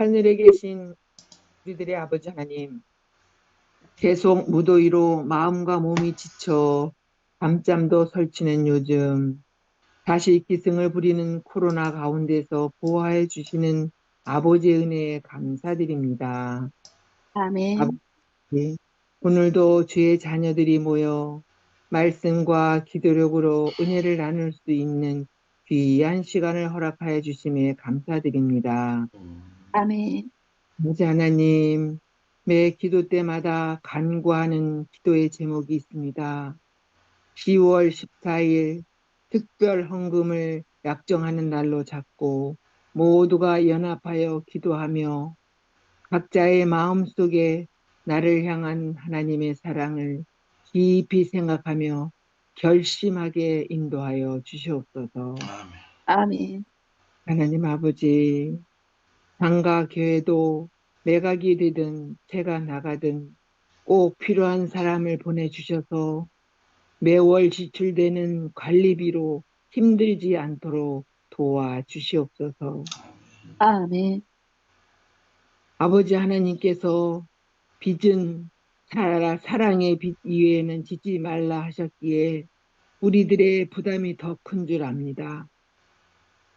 하늘에 계신 우리들의 아버지 하나님, 계속 무더위로 마음과 몸이 지쳐 밤잠도 설치는 요즘 다시 기승을 부리는 코로나 가운데서 보호해 주시는 아버지의 은혜에 감사드립니다. 아멘. 아버지, 오늘도 주의 자녀들이 모여 말씀과 기도력으로 은혜를 나눌 수 있는 귀한 시간을 허락하여 주심에 감사드립니다. 아멘. 아버지 하나님, 매 기도 때마다 간구하는 기도의 제목이 있습니다. 10월 14일 특별 헌금을 약정하는 날로 잡고 모두가 연합하여 기도하며 각자의 마음속에 나를 향한 하나님의 사랑을 깊이 생각하며 결심하게 인도하여 주시옵소서. 아멘. 아멘. 하나님 아버지, 장가 교회도 매각이 되든 제가 나가든 꼭 필요한 사람을 보내주셔서 매월 지출되는 관리비로 힘들지 않도록 도와주시옵소서. 아멘. 아버지 하나님께서 빚은 사랑의 빚 이외에는 짓지 말라 하셨기에 우리들의 부담이 더 큰 줄 압니다.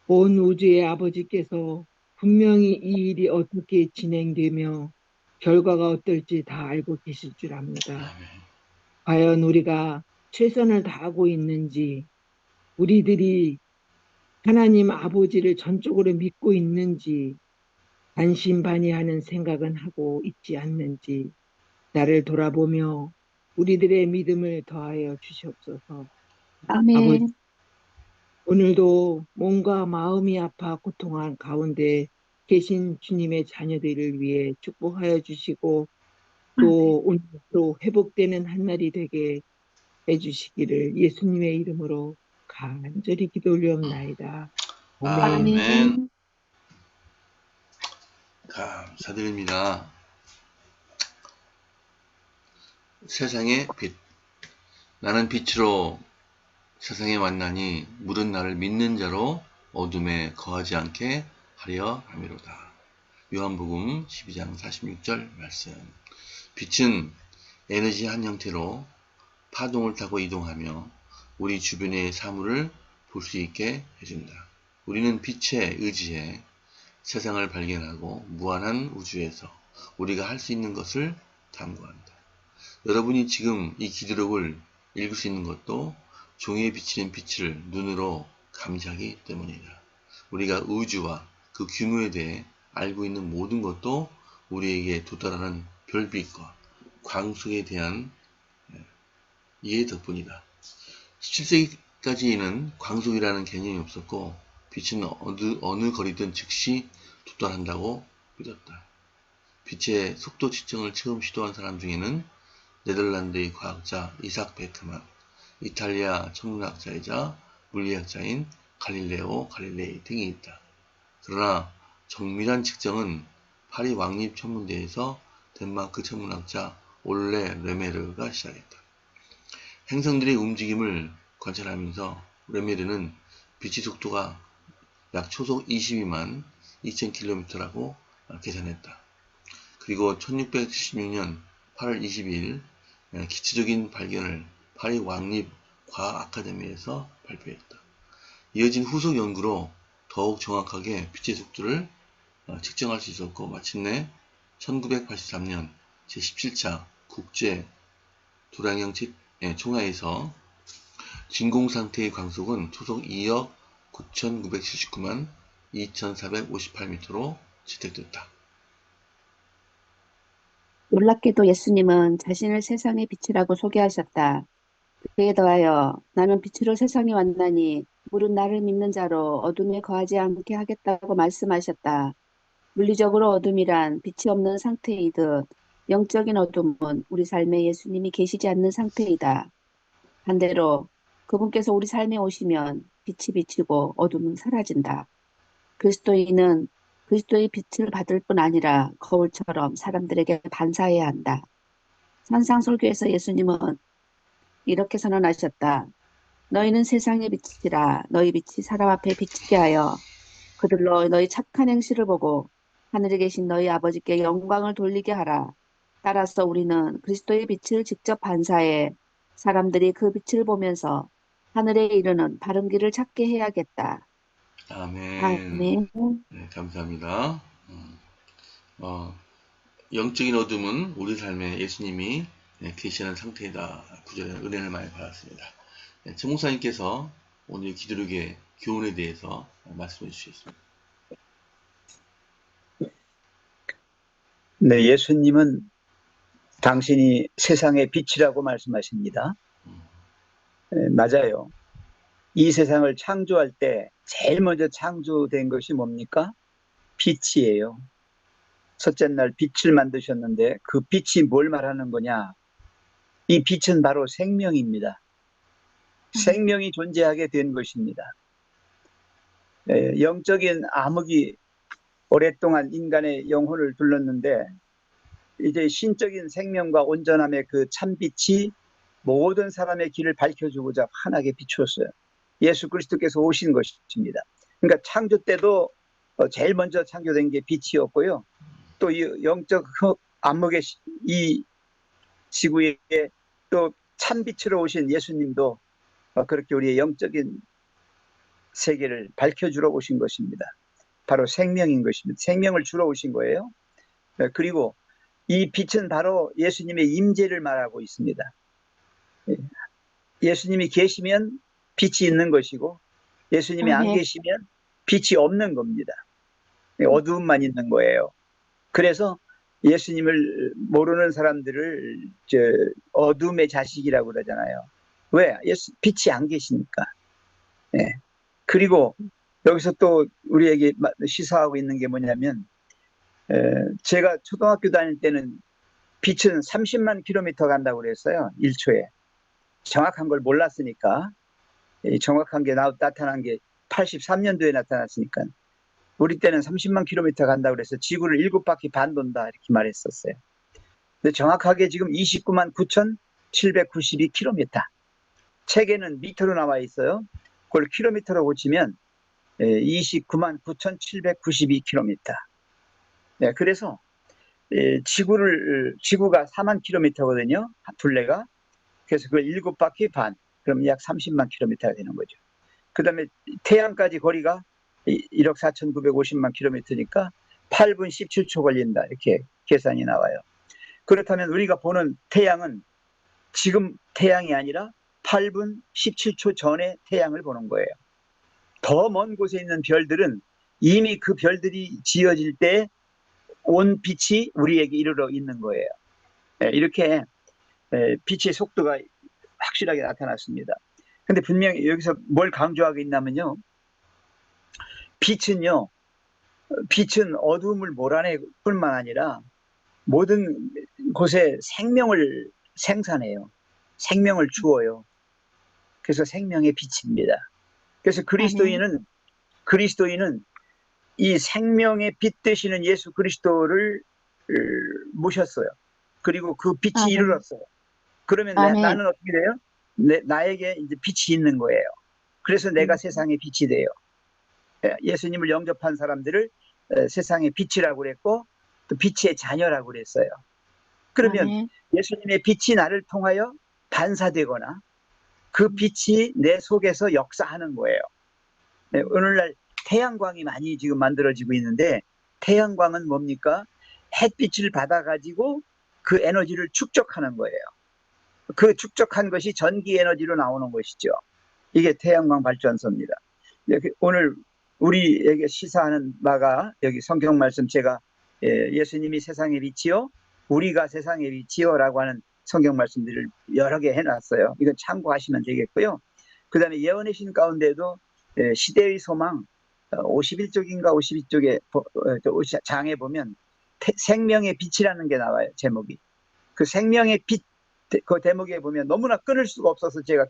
온 우주의 아버지께서 분명히 이 일이 어떻게 진행되며 결과가 어떨지 다 알고 계실 줄 압니다. 아멘. 과연 우리가 최선을 다하고 있는지, 우리들이 하나님 아버지를 전적으로 믿고 있는지, 반신반의하는 생각은 하고 있지 않는지, 나를 돌아보며 우리들의 믿음을 더하여 주시옵소서. 아버지, 아멘. 오늘도 몸과 마음이 아파 고통한 가운데 계신 주님의 자녀들을 위해 축복하여 주시고 아멘. 또 오늘 또 회복되는 한날이 되게 해주시기를 예수님의 이름으로 간절히 기도 올리옵나이다. 아멘. 아멘. 아멘. 감사드립니다. 세상의 빛. 나는 빛으로 세상에 왔나니 물은 나를 믿는 자로 어둠에 거하지 않게 하려 함이로다. 요한복음 12장 46절 말씀. 빛은 에너지 한 형태로 파동을 타고 이동하며 우리 주변의 사물을 볼 수 있게 해준다. 우리는 빛에 의지해 세상을 발견하고 무한한 우주에서 우리가 할 수 있는 것을 탐구한다. 여러분이 지금 이 기도록을 읽을 수 있는 것도 종이에 비치는 빛을 눈으로 감지하기 때문이다. 우리가 우주와 그 규모에 대해 알고 있는 모든 것도 우리에게 도달하는 별빛과 광속에 대한 이해 덕분이다. 17세기까지는 광속이라는 개념이 없었고 빛은 어느 거리든 즉시 도달한다고 믿었다. 빛의 속도 측정을 처음 시도한 사람 중에는 네덜란드의 과학자 이삭 베크만, 이탈리아 천문학자이자 물리학자인 갈릴레오 갈릴레이 등이 있다. 그러나 정밀한 측정은 파리 왕립 천문대에서 덴마크 천문학자 올레 레메르가 시작했다. 행성들의 움직임을 관찰하면서 레메르는 빛의 속도가 약 초속 22만 2000km라고 계산했다. 그리고 1676년 8월 22일 기초적인 발견을 파리 왕립 과학 아카데미에서 발표했다. 이어진 후속 연구로 더욱 정확하게 빛의 속도를 측정할 수 있었고 마침내 1983년 제17차 국제 도량형 총회에서 진공 상태의 광속은 초속 2억 9,979만 2,458m로 채택됐다. 놀랍게도 예수님은 자신을 세상의 빛이라고 소개하셨다. 그에 더하여 나는 빛으로 세상에 왔나니 물은 나를 믿는 자로 어둠에 거하지 않게 하겠다고 말씀하셨다. 물리적으로 어둠이란 빛이 없는 상태이듯 영적인 어둠은 우리 삶에 예수님이 계시지 않는 상태이다. 반대로 그분께서 우리 삶에 오시면 빛이 비치고 어둠은 사라진다. 그리스도인은 그리스도의 빛을 받을 뿐 아니라 거울처럼 사람들에게 반사해야 한다. 산상설교에서 예수님은 이렇게 선언하셨다. 너희는 세상의 빛이라 너희 빛이 사람 앞에 비치게 하여 그들로 너희 착한 행실을 보고 하늘에 계신 너희 아버지께 영광을 돌리게 하라. 따라서 우리는 그리스도의 빛을 직접 반사해 사람들이 그 빛을 보면서 하늘에 이르는 바른 길을 찾게 해야겠다. 아멘. 아멘. 네, 감사합니다. 어, 영적인 어둠은 우리 삶에 예수님이 계시는 상태이다. 구절에 은혜를 많이 받았습니다. 정 목사님께서 오늘 기도력의 교훈에 대해서 말씀해 주시겠습니다. 네, 예수님은 당신이 세상의 빛이라고 말씀하십니다. 네, 맞아요. 이 세상을 창조할 때 제일 먼저 창조된 것이 뭡니까? 빛이에요. 첫째 날 빛을 만드셨는데 그 빛이 뭘 말하는 거냐? 이 빛은 바로 생명입니다. 생명이 존재하게 된 것입니다. 영적인 암흑이 오랫동안 인간의 영혼을 둘렀는데 이제 신적인 생명과 온전함의 그 참빛이 모든 사람의 길을 밝혀주고자 환하게 비추었어요. 예수 그리스도께서 오신 것입니다. 그러니까 창조 때도 제일 먼저 창조된 게 빛이었고요. 또 이 영적 암흑의 이 지구에 또 참빛으로 오신 예수님도 그렇게 우리의 영적인 세계를 밝혀주러 오신 것입니다. 바로 생명인 것입니다. 생명을 주러 오신 거예요. 그리고 이 빛은 바로 예수님의 임재를 말하고 있습니다. 예수님이 계시면 빛이 있는 것이고 예수님이 안 아멘. 계시면 빛이 없는 겁니다. 어두움만 있는 거예요. 그래서 예수님을 모르는 사람들을 어둠의 자식이라고 그러잖아요. 왜? 빛이 안 계시니까. 네. 그리고 여기서 또 우리에게 시사하고 있는 게 뭐냐면 제가 초등학교 다닐 때는 빛은 30만 킬로미터 간다고 그랬어요. 1초에. 정확한 걸 몰랐으니까. 정확한 게 나타난 게 83년도에 나타났으니까. 우리 때는 30만 킬로미터 간다고 그래서 지구를 7바퀴 반 돈다 이렇게 말했었어요. 근데 정확하게 지금 29만 9,792킬로미터. 책에는 미터로 나와 있어요. 그걸 킬로미터로 고치면 29만 9,792킬로미터. 네, 그래서 지구가 4만 킬로미터거든요. 둘레가. 그래서 그걸 7바퀴 반. 그럼 약 30만 킬로미터가 되는 거죠. 그 다음에 태양까지 거리가 1억 4,950만 킬로미터니까 8분 17초 걸린다. 이렇게 계산이 나와요. 그렇다면 우리가 보는 태양은 지금 태양이 아니라 8분 17초 전에 태양을 보는 거예요. 더 먼 곳에 있는 별들은 이미 그 별들이 지어질 때 온 빛이 우리에게 이르러 있는 거예요. 이렇게 빛의 속도가 확실하게 나타났습니다. 근데 분명히 여기서 뭘 강조하고 있냐면요. 빛은 어둠을 몰아낼 뿐만 아니라 모든 곳에 생명을 생산해요. 생명을 주어요. 그래서 생명의 빛입니다. 그래서 그리스도인은 이 생명의 빛 되시는 예수 그리스도를 모셨어요. 그리고 그 빛이 아멘. 이르렀어요. 그러면 아멘. 나는 어떻게 돼요? 나에게 이제 빛이 있는 거예요. 그래서 내가 세상의 빛이 돼요. 예수님을 영접한 사람들을 세상의 빛이라고 그랬고 또 빛의 자녀라고 그랬어요. 그러면 아멘. 예수님의 빛이 나를 통하여 반사되거나 그 빛이 내 속에서 역사하는 거예요. 네, 오늘날 태양광이 많이 지금 만들어지고 있는데 태양광은 뭡니까? 햇빛을 받아가지고 그 에너지를 축적하는 거예요. 그 축적한 것이 전기 에너지로 나오는 것이죠. 이게 태양광 발전소입니다. 오늘 우리에게 시사하는 바가 여기 성경 말씀 제가 예수님이 세상의 빛이요 우리가 세상의 빛이요 라고 하는 성경 말씀들을 여러 개 해놨어요. 이건 참고하시면 되겠고요. 그 다음에 예언의 신 가운데도 시대의 소망 51쪽인가 52쪽에 장에 보면 생명의 빛이라는 게 나와요. 제목이. 그 생명의 빛 그 대목에 보면 너무나 끊을 수가 없어서 제가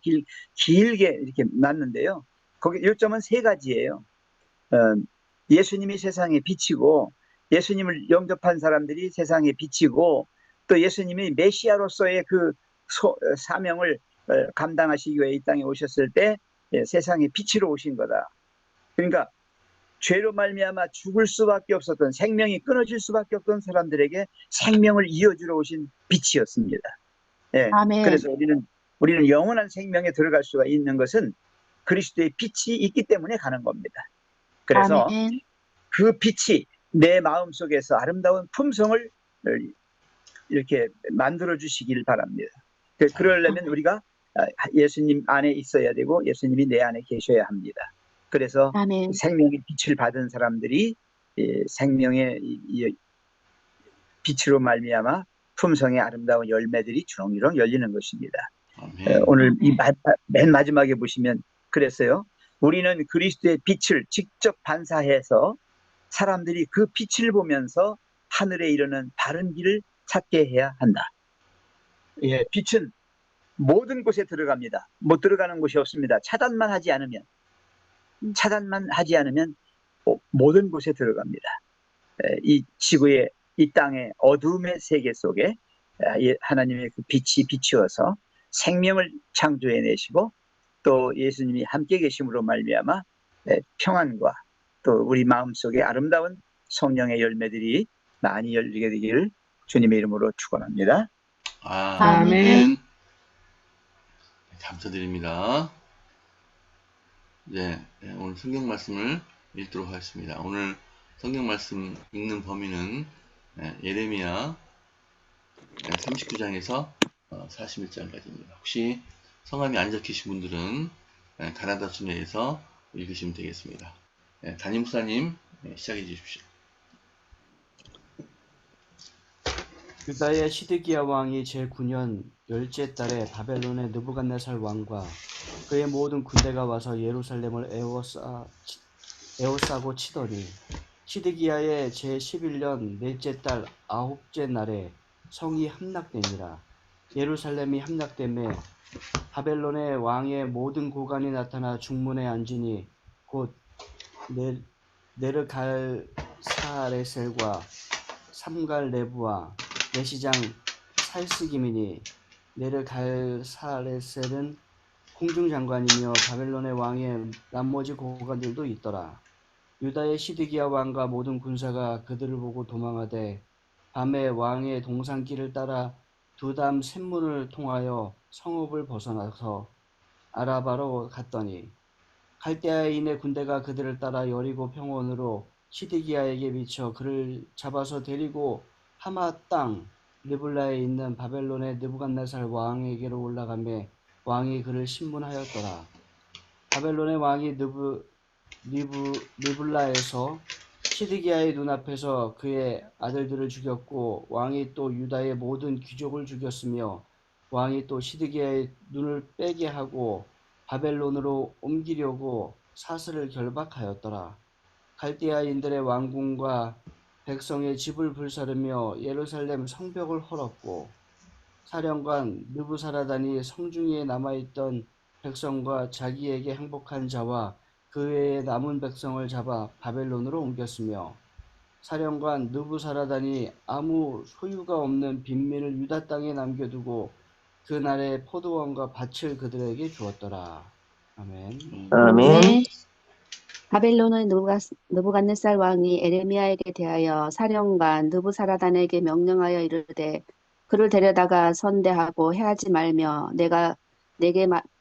길게 이렇게 놨는데요. 거기 요점은 세 가지예요. 예수님이 세상의 빛이고 예수님을 영접한 사람들이 세상의 빛이고 또 예수님이 메시아로서의 그 사명을 감당하시기 위해 이 땅에 오셨을 때 세상의 빛으로 오신 거다. 그러니까 죄로 말미암아 죽을 수밖에 없었던, 생명이 끊어질 수밖에 없던 사람들에게 생명을 이어주러 오신 빛이었습니다. 예, 아멘. 그래서 우리는 영원한 생명에 들어갈 수가 있는 것은 그리스도의 빛이 있기 때문에 가는 겁니다. 그래서 아멘. 그 빛이 내 마음속에서 아름다운 품성을 이렇게 만들어 주시길 바랍니다. 그러려면 우리가 예수님 안에 있어야 되고 예수님이 내 안에 계셔야 합니다. 그래서 아멘. 생명의 빛을 받은 사람들이 생명의 빛으로 말미암아 품성의 아름다운 열매들이 주렁주렁 열리는 것입니다. 아멘. 오늘 맨 마지막에 보시면 그랬어요. 우리는 그리스도의 빛을 직접 반사해서 사람들이 그 빛을 보면서 하늘에 이르는 바른 길을 찾게 해야 한다. 예, 빛은 모든 곳에 들어갑니다. 못 들어가는 곳이 없습니다. 차단만 하지 않으면 모든 곳에 들어갑니다. 이 지구의, 이 땅의 어둠의 세계 속에 하나님의 그 빛이 비추어서 생명을 창조해내시고 또 예수님이 함께 계심으로 말미암아 평안과 또 우리 마음속에 아름다운 성령의 열매들이 많이 열리게 되기를 주님의 이름으로 축원합니다. 아멘. 감사드립니다. 네, 오늘 성경 말씀을 읽도록 하겠습니다. 오늘 성경 말씀 읽는 범위는 예레미야 39장에서 41장까지입니다. 혹시 성함이 안 적히신 분들은 가나다 순회에서 읽으시면 되겠습니다. 담임 목사님 시작해 주십시오. 유다의 시드기야 왕이 제9년 열째 달에 바벨론의 느부갓네살 왕과 그의 모든 군대가 와서 예루살렘을 에워싸고 치더니 시드기야의 제11년 넷째 달 아홉째 날에 성이 함락되니라. 예루살렘이 함락됨에 바벨론의 왕의 모든 고관이 나타나 중문에 앉으니 곧 네르갈사레셀과 삼갈레브와 내시장 살스기민이, 네르갈사레셀은 공중장관이며 바벨론의 왕의 나머지 고관들도 있더라. 유다의 시드기야 왕과 모든 군사가 그들을 보고 도망하되 밤에 왕의 동산길을 따라 두담 샘문을 통하여 성읍을 벗어나서 아라바로 갔더니 갈대아인의 군대가 그들을 따라 여리고 평원으로 시드기야에게 미쳐 그를 잡아서 데리고 하마 땅 르블라에 있는 바벨론의 느부갓네살 왕에게로 올라가며 왕이 그를 신문하였더라. 바벨론의 왕이 르블라에서 시드기야의 눈앞에서 그의 아들들을 죽였고 왕이 또 유다의 모든 귀족을 죽였으며 왕이 또 시드기야의 눈을 빼게 하고 바벨론으로 옮기려고 사슬을 결박하였더라. 갈대아인들의 왕궁과 백성의 집을 불사르며 예루살렘 성벽을 헐었고 사령관 느부사라단이 성중에 남아있던 백성과 자기에게 행복한 자와 그 외에 남은 백성을 잡아 바벨론으로 옮겼으며 사령관 느부사라단이 아무 소유가 없는 빈민을 유다 땅에 남겨두고 그날의 포도원과 밭을 그들에게 주었더라. 아멘. 네. 바벨론의 느부갓네살 왕이 에레미야에게 대하여 사령관 느부사라단에게 명령하여 이르되 그를 데려다가 선대하고 해하지 말며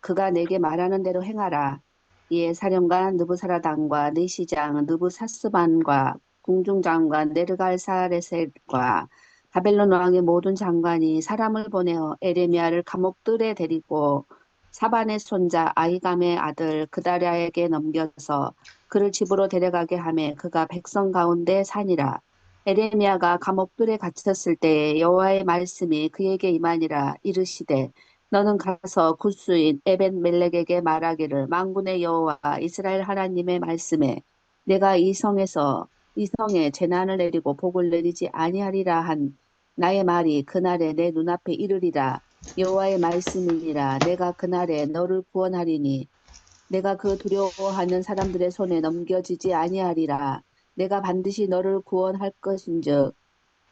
그가 내게 말하는 대로 행하라. 이에 사령관 느부사라단과 내시장 느부사스반과 궁중장관 네르갈사레셀과 바벨론 왕의 모든 장관이 사람을 보내어 에레미야를 감옥들에 데리고 사반의 손자 아히감의 아들 그다랴에게 넘겨서 그를 집으로 데려가게 하매 그가 백성 가운데 사니라. 에레미야가 감옥들에 갇혔을 때에 여호와의 말씀이 그에게 임하니라. 이르시되 너는 가서 굿수인 에벤멜렉에게 말하기를 만군의 여호와 이스라엘 하나님의 말씀에 내가 이 성에 재난을 내리고 복을 내리지 아니하리라 한 나의 말이 그날에 내 눈앞에 이르리라. 여호와의 말씀이니라. 내가 그날에 너를 구원하리니 내가 그 두려워하는 사람들의 손에 넘겨지지 아니하리라. 내가 반드시 너를 구원할 것인즉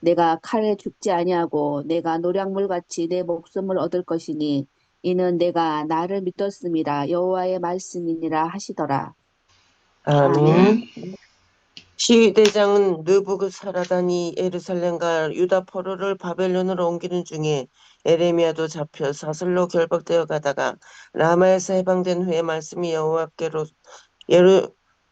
내가 칼에 죽지 아니하고 내가 노략물같이 내 목숨을 얻을 것이니 이는 내가 나를 믿었음이라. 여호와의 말씀이니라 하시더라. 아멘. 시대장은 느부갓사라단이 예루살렘과 유다 포로를 바벨론으로 옮기는 중에 에레미야도 잡혀 사슬로 결박되어 가다가 라마에서 해방된 후에 말씀이 여호와께로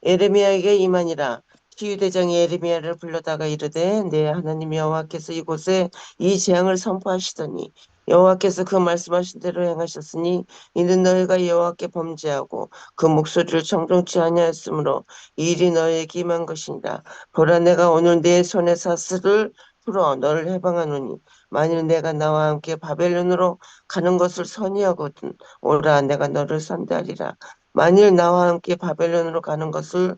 예레미야에게 임하니라. 시위대장이 예레미야를 불러다가 이르되 내 하나님 여호와께서 이곳에 이 재앙을 선포하시더니 여호와께서 그 말씀하신 대로 행하셨으니 이는 너희가 여호와께 범죄하고 그 목소리를 청종치 아니하였으므로 이 일이 너희에게 임한 것이니라. 보라 내가 오늘 내 손에 사슬을 풀어 너를 해방하노니 만일 내가 나와 함께 바벨론으로 가는 것을 선히 여거든 오라 내가 너를 선대하리라. 만일 나와 함께 바벨론으로 가는 것을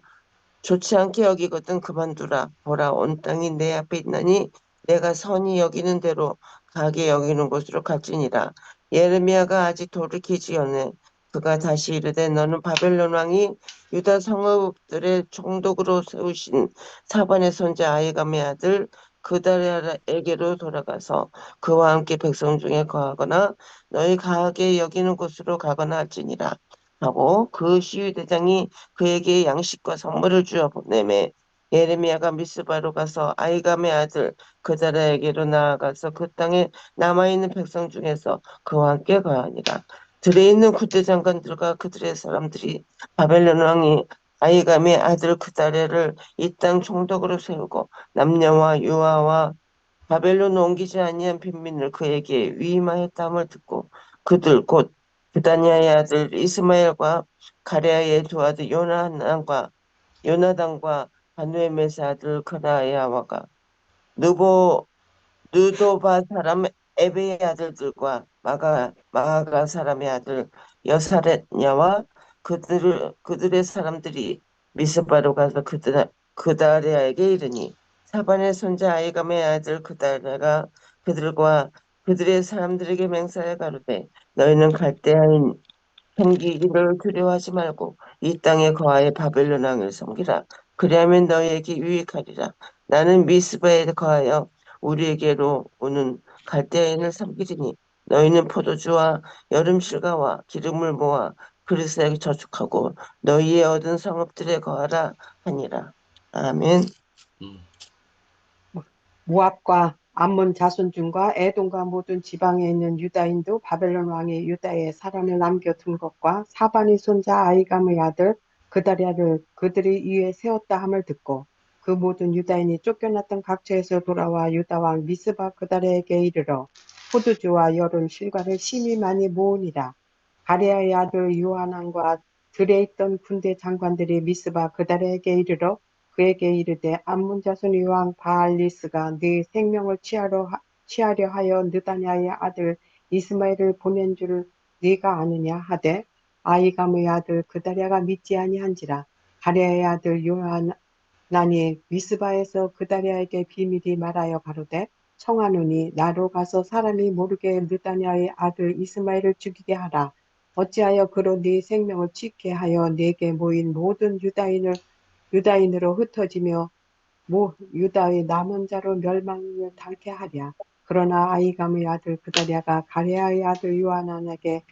좋지 않게 여기거든 그만두라. 보라 온 땅이 내 앞에 있나니 내가 선히 여기는 대로 가게 여기는 곳으로 갈지니라. 예레미야가 아직 돌이키지 전에 그가 다시 이르되 너는 바벨론 왕이 유다 성읍들의 총독으로 세우신 사반의 손자 아이감의 아들 그다랴에게로 돌아가서 그와 함께 백성 중에 거하거나 너희 가게 여기는 곳으로 가거나 할지니라 하고 그 시위대장이 그에게 양식과 선물을 주어 보내매 예레미야가 미스바로 가서 아이감의 아들 그다라에게로 나아가서 그 땅에 남아있는 백성 중에서 그와 함께 거하니라. 들에 있는 군대 장관들과 그들의 사람들이 바벨론 왕이 아이감의 아들 그다랴를 이 땅 총독으로 세우고 남녀와 유아와 바벨론 옮기지 아니한 빈민을 그에게 위임하였다함을 듣고 그들 곧 부다니아의 아들 이스마엘과 가레아의 두 아들 요나단과 바누에메의 아들 그나야와가 느도바 사람 에베의 아들들과 마아가 사람의 아들 여사렛냐와 그들의 사람들이 미스바로 가서 그다레아에게 이르니 사반의 손자 아이감의 아들 그다레가 그들과 그들의 사람들에게 맹세하여 가로되 너희는 갈대아인 섬기기를 두려워하지 말고 이 땅에 거하여 바벨론 왕을 섬기라. 그리하면 너희에게 유익하리라. 나는 미스바에 거하여 우리에게로 오는 갈대아인을 섬기리니 너희는 포도주와 여름 실과와 기름을 모아 그릇에 저축하고 너희의 얻은 성읍들에 거하라 하니라. 아멘. 모압과 암몬 자손 중과 에돔과 모든 지방에 있는 유다인도 바벨론 왕이 유다에 사람을 남겨둔 것과 사반의 손자 아이감의 아들 그다랴를 그들이 위에 세웠다 함을 듣고 그 모든 유다인이 쫓겨났던 각처에서 돌아와 유다 왕 미스바 그다랴에게 이르러 포도주와 여름 실과를 심히 많이 모으니라. 가레아의 아들 요하난과 들에 있던 군대 장관들이 미스바 그다랴에게 이르러 그에게 이르되 암몬 자손의 왕 바알리스가 네 생명을 취하려 하여 느다냐의 아들 이스마엘을 보낸 줄 네가 아느냐 하되 아이감의 아들 그다랴가 믿지 아니한지라. 가레아의 아들 요하난이 미스바에서 그다랴에게 비밀이 말하여 가로되 청하노니 나로 가서 사람이 모르게 느다냐의 아들 이스마엘을 죽이게 하라. 어찌하여 그로 네 생명을 취케 하여 네게 모인 모든 유다인으로 흩어지며 유다의 남은 자로 멸망을 당케 하랴. 그러나 아이감의 아들 그다랴가 가레아의 아들 요하난에게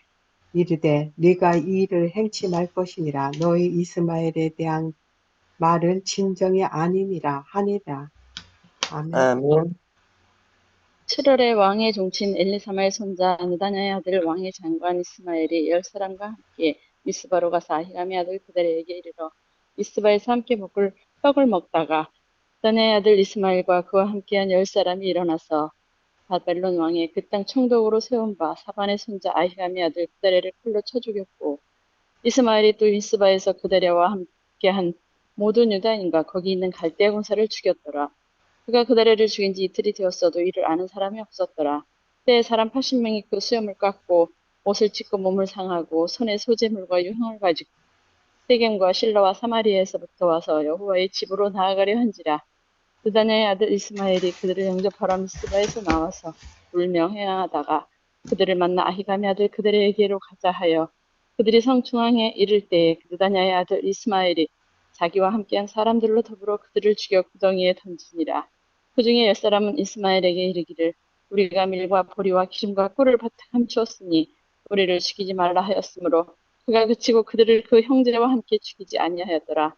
이르되 네가 이 일을 행치 말 것이니라. 너희 이스마엘에 대한 말은 진정이 아니니라 하니라. 아멘. 아멘. 7월에 왕의 종친 엘리사마의 손자 느다냐의 아들 왕의 장관 이스마엘이 10사람과 함께 미스바로 가서 아히람의 아들 그다랴에게 이르러 미스바에서 함께 떡을 먹다가 느다냐의 아들 이스마엘과 그와 함께한 10사람이 일어나서 바벨론 왕의 그 땅 총독으로 세운 바 사반의 손자 아히람의 아들 그다랴를 칼로 쳐 죽였고 이스마엘이 또 미스바에서 그다랴와 함께한 모든 유다인과 거기 있는 갈대아 군사를 죽였더라. 그가 그다랴를 죽인 지 이틀이 되었어도 이를 아는 사람이 없었더라. 때에 사람 80명이 그 수염을 깎고 옷을 찢고 몸을 상하고 손에 소재물과 유황을 가지고 세겜과 실로와 사마리아에서부터 와서 여호와의 집으로 나아가려 한지라. 느다냐의 아들 이스마엘이 그들을 영접하러 미스바에서 나와서 울며 회항하다가 그들을 만나 아히감의 아들 그다랴에게로 가자 하여 그들이 성중앙에 이를 때에 느다냐의 아들 이스마엘이 자기와 함께한 사람들로 더불어 그들을 죽여 구덩이에 던지니라. 그 중에 10사람은 이스마엘에게 이르기를 우리가 밀과 보리와 기름과 꿀을 바탕 함추었으니 우리를 죽이지 말라 하였으므로 그가 그치고 그들을 그 형제와 함께 죽이지 아니하였더라.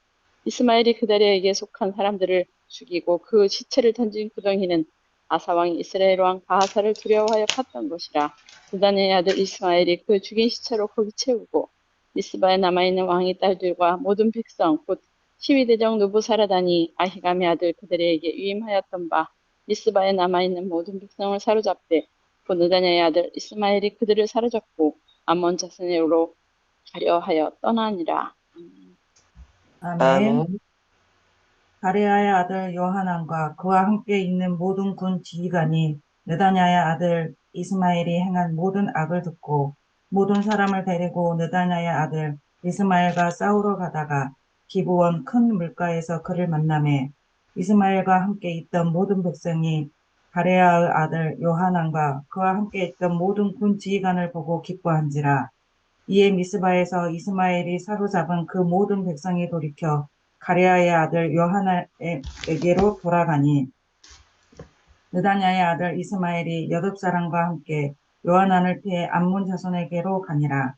이스마엘이 그다리에게 속한 사람들을 죽이고 그 시체를 던진 구덩이는 아사 왕이 이스라엘 왕 바하사를 두려워하여 팠던 것이라. 느다냐의 아들 이스마엘이 그 죽인 시체로 거기 채우고 미스바에 남아있는 왕의 딸들과 모든 백성 곧 시위대장 누부사라단이 아히감의 아들 그다리에게 위임하였던 바 미스바에 남아있는 모든 백성을 사로잡되 곧 느다냐의 아들 이스마엘이 그들을 사로잡고 암몬 자손으로 가려 하여 떠나니라. 아멘. 아멘. 가레아의 아들 요하난과 그와 함께 있는 모든 군 지휘관이 느다냐의 아들 이스마엘이 행한 모든 악을 듣고 모든 사람을 데리고 느다냐의 아들 이스마엘과 싸우러 가다가 기브온 큰 물가에서 그를 만나매 이스마엘과 함께 있던 모든 백성이 가레아의 아들 요하난과 그와 함께 있던 모든 군 지휘관을 보고 기뻐한지라. 이에 미스바에서 이스마엘이 사로잡은 그 모든 백성이 돌이켜 가레아의 아들 요하나에게로 돌아가니 느다냐의 아들 이스마엘이 8사람과 함께 요하난을 피해 암몬 자손에게로 가니라.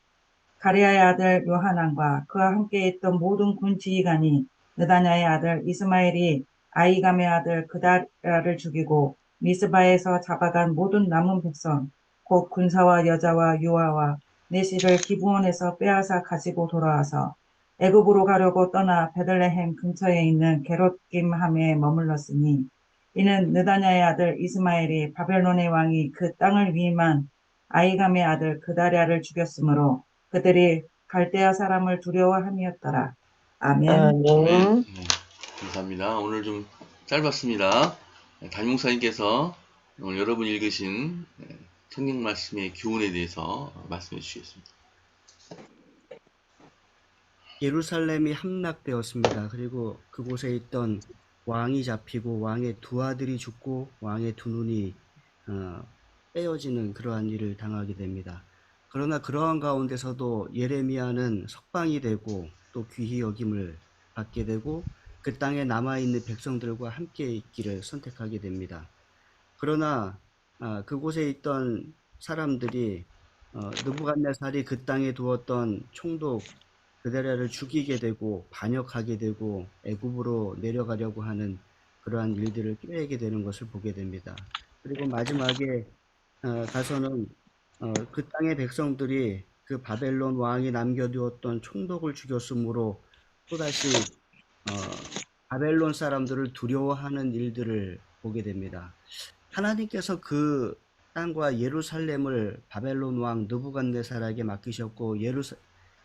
가레아의 아들 요하난과 그와 함께 있던 모든 군 지휘관이 느다냐의 아들 이스마엘이 아이감의 아들 그다랴를 죽이고 미스바에서 잡아간 모든 남은 백성 곧 군사와 여자와 유아와 내시를 기브온에서 빼앗아 가지고 돌아와서 애굽으로 가려고 떠나 베들레헴 근처에 있는 게롯김함에 머물렀으니 이는 느다냐의 아들 이스마엘이 바벨론의 왕이 그 땅을 위임한 아이감의 아들 그다랴를 죽였으므로 그들이 갈대아 사람을 두려워함이었더라. 아멘. 아멘. 아멘. 네, 감사합니다. 오늘 좀 짧았습니다. 담임 목사님께서 오늘 여러분 읽으신 성경 말씀의 교훈에 대해서 말씀해 주시겠습니다. 예루살렘이 함락되었습니다. 그리고 그곳에 있던 왕이 잡히고 왕의 두 아들이 죽고 왕의 두 눈이 빼어지는 그러한 일을 당하게 됩니다. 그러나 그러한 가운데서도 예레미야는 석방이 되고 또 귀히 여김을 받게 되고 그 땅에 남아있는 백성들과 함께 있기를 선택하게 됩니다. 그러나 그곳에 있던 사람들이 느부갓네살이 그 땅에 두었던 총독 그다랴를 죽이게 되고 반역하게 되고 애굽으로 내려가려고 하는 그러한 일들을 꾀하게 되는 것을 보게 됩니다. 그리고 마지막에 가서는 그 땅의 백성들이 그 바벨론 왕이 남겨두었던 총독을 죽였으므로 또다시 바벨론 사람들을 두려워하는 일들을 보게 됩니다. 하나님께서 그 땅과 예루살렘을 바벨론 왕 느부갓네살에게 맡기셨고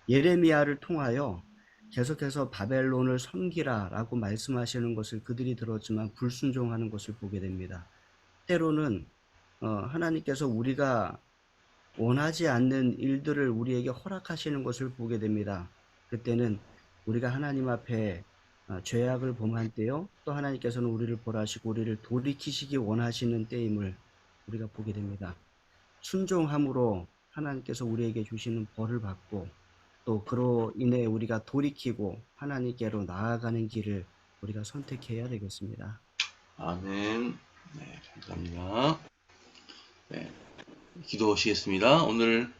예레미야를 통하여 계속해서 바벨론을 섬기라 라고 말씀하시는 것을 그들이 들었지만 불순종하는 것을 보게 됩니다. 때로는 하나님께서 우리가 원하지 않는 일들을 우리에게 허락하시는 것을 보게 됩니다. 그때는 우리가 하나님 앞에 죄악을 범한 때요, 또 하나님께서는 우리를 벌하시고 우리를 돌이키시기 원하시는 때임을 우리가 보게 됩니다. 순종함으로 하나님께서 우리에게 주시는 벌을 받고 또 그로 인해 우리가 돌이키고 하나님께로 나아가는 길을 우리가 선택해야 되겠습니다. 아멘. 네, 감사합니다. 네, 기도하시겠습니다. 오늘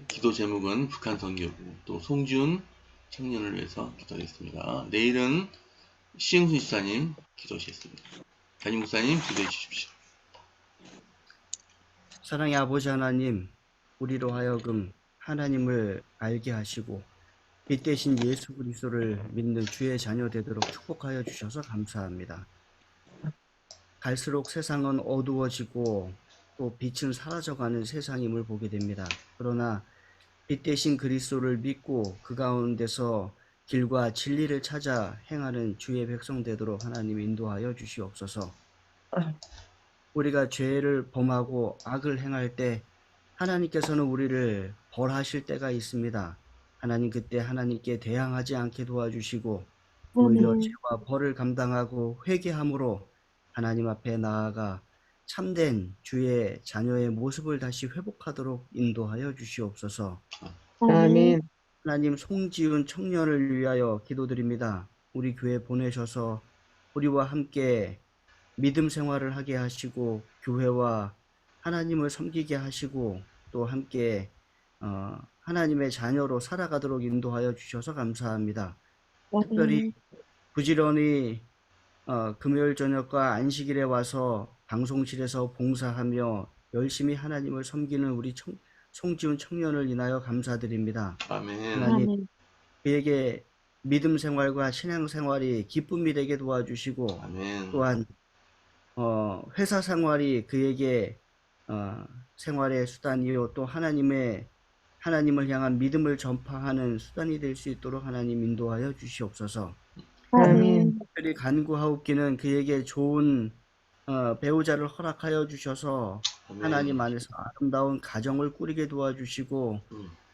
기도 제목은 북한 선교구 또 송지훈 청년을 위해서 기도하겠습니다. 내일은 시흥수 집사님 기도하시겠습니다. 담임 목사님 기도해 주십시오. 사랑의 아버지 하나님, 우리로 하여금 하나님을 알게 하시고 빛 대신 예수 그리스도를 믿는 주의 자녀 되도록 축복하여 주셔서 감사합니다. 갈수록 세상은 어두워지고 또 빛은 사라져가는 세상임을 보게 됩니다. 그러나 빛 대신 그리스도를 믿고 그 가운데서 길과 진리를 찾아 행하는 주의 백성 되도록 하나님 인도하여 주시옵소서. 우리가 죄를 범하고 악을 행할 때 하나님께서는 우리를 벌하실 때가 있습니다. 하나님 그때 하나님께 대항하지 않게 도와주시고 오히려 죄와 벌을 감당하고 회개함으로 하나님 앞에 나아가 참된 주의 자녀의 모습을 다시 회복하도록 인도하여 주시옵소서. 아멘. 하나님 송지훈 청년을 위하여 기도드립니다. 우리 교회 보내셔서 우리와 함께 믿음 생활을 하게 하시고 교회와 하나님을 섬기게 하시고 또 함께 하나님의 자녀로 살아가도록 인도하여 주셔서 감사합니다. 특별히 부지런히 금요일 저녁과 안식일에 와서 방송실에서 봉사하며 열심히 하나님을 섬기는 우리 송지훈 청년을 인하여 감사드립니다. 아멘. 하나님, 그에게 믿음 생활과 신앙 생활이 기쁨이 되게 도와주시고, 아멘. 또한 회사 생활이 그에게 생활의 수단이요 또 하나님을 향한 믿음을 전파하는 수단이 될 수 있도록 하나님 인도하여 주시옵소서. 아멘. 특별히 간구하옵기는 그에게 좋은 배우자를 허락하여 주셔서 아멘. 하나님 안에서 아름다운 가정을 꾸리게 도와주시고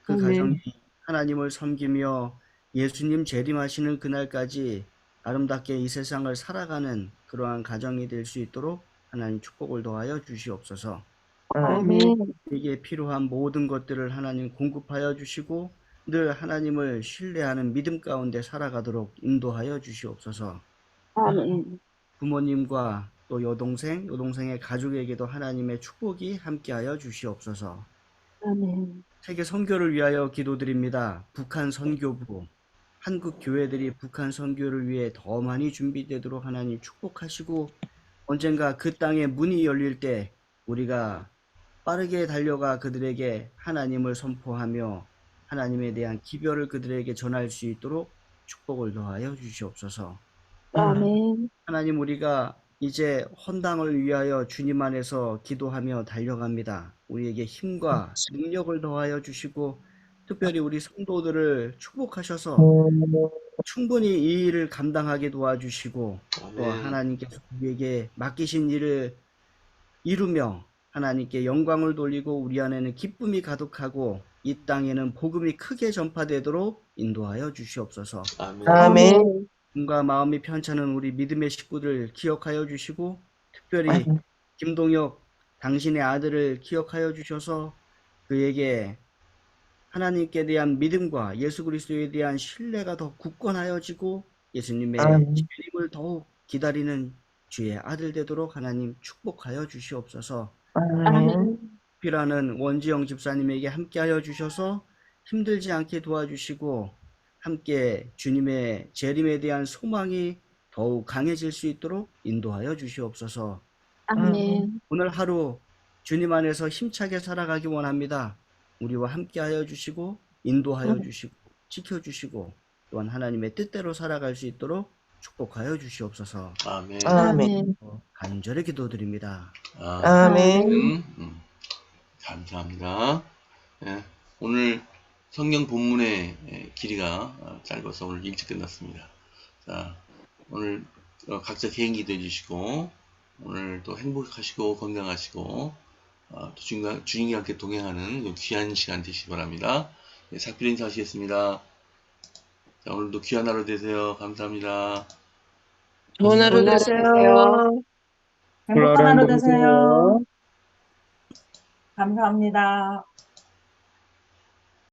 그 아멘. 가정이 하나님을 섬기며 예수님 재림하시는 그날까지 아름답게 이 세상을 살아가는 그러한 가정이 될 수 있도록 하나님 축복을 더하여 주시옵소서. 아멘. 그에게 필요한 모든 것들을 하나님 공급하여 주시고 늘 하나님을 신뢰하는 믿음 가운데 살아가도록 인도하여 주시옵소서. 아멘. 부모님과 또 여동생의 가족에게도 하나님의 축복이 함께하여 주시옵소서. 아멘. 세계 선교를 위하여 기도드립니다. 북한 선교부, 한국 교회들이 북한 선교를 위해 더 많이 준비되도록 하나님 축복하시고 언젠가 그 땅에 문이 열릴 때 우리가 빠르게 달려가 그들에게 하나님을 선포하며 하나님에 대한 기별을 그들에게 전할 수 있도록 축복을 더하여 주시옵소서. 아멘. 하나님, 우리가 이제 헌당을 위하여 주님 안에서 기도하며 달려갑니다. 우리에게 힘과 능력을 더하여 주시고 특별히 우리 성도들을 축복하셔서 충분히 이 일을 감당하게 도와주시고 또 아멘. 하나님께서 우리에게 맡기신 일을 이루며 하나님께 영광을 돌리고 우리 안에는 기쁨이 가득하고 이 땅에는 복음이 크게 전파되도록 인도하여 주시옵소서. 아멘. 아멘. 몸과 마음이 편찮은 우리 믿음의 식구들 기억하여 주시고 특별히 김동혁 당신의 아들을 기억하여 주셔서 그에게 하나님께 대한 믿음과 예수 그리스도에 대한 신뢰가 더 굳건하여지고 예수님의 아멘. 재림을 더욱 기다리는 주의 아들 되도록 하나님 축복하여 주시옵소서. 아멘. 필요하는 원지영 집사님에게 함께하여 주셔서 힘들지 않게 도와주시고 함께 주님의 재림에 대한 소망이 더욱 강해질 수 있도록 인도하여 주시옵소서. 아멘. 오늘 하루 주님 안에서 힘차게 살아가기 원합니다. 우리와 함께하여 주시고 인도하여 주시고 지켜주시고 또한 하나님의 뜻대로 살아갈 수 있도록 축복하여 주시옵소서. 아멘. 아멘. 간절히 기도드립니다. 아멘. 감사합니다. 예, 오늘 성경 본문의 길이가 짧아서 오늘 일찍 끝났습니다. 자, 오늘 각자 개인 기도해 주시고 오늘 또 행복하시고 건강하시고 또 주님과 함께 동행하는 귀한 시간 되시기 바랍니다. 네, 작별 인사하시겠습니다. 자, 오늘도 귀한 하루 되세요. 감사합니다. 좋은 하루 되세요. 행복한 하루 되세요. 감사합니다.